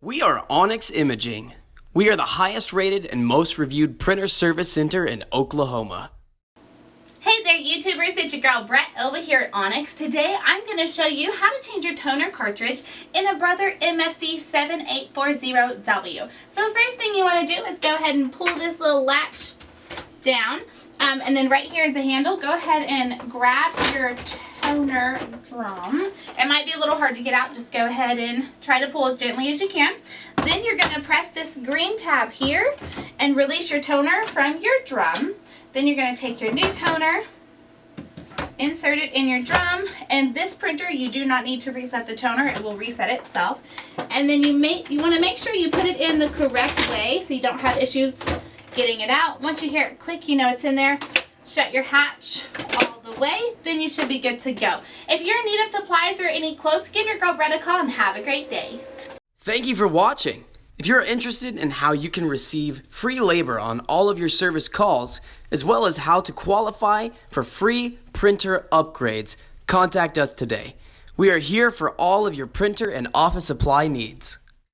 We are Onyx Imaging. We are the highest rated and most reviewed printer service center in Oklahoma. Hey there YouTubers, it's your girl Brett over here at Onyx. Today I'm going to show you how to change your toner cartridge in a Brother MFC7840w. So the first thing you want to do is go ahead and pull this little latch down. And then right here is the handle. Go ahead and grab your toner drum. It might be a little hard to get out. Just go ahead and try to pull as gently as you can. Then you're going to press this green tab here and release your toner from your drum. Then you're going to take your new toner, insert it in your drum, and this printer you do not need to reset the toner. It will reset itself. And then you want to make sure you put it in the correct way so you don't have issues getting it out. Once you hear it click, you know it's in there. Shut your hatch all the way, then you should be good to go. If you're in need of supplies or any quotes, give your girl Brett a call and have a great day. Thank you for watching. If you're interested in how you can receive free labor on all of your service calls, as well as how to qualify for free printer upgrades, contact us today. We are here for all of your printer and office supply needs.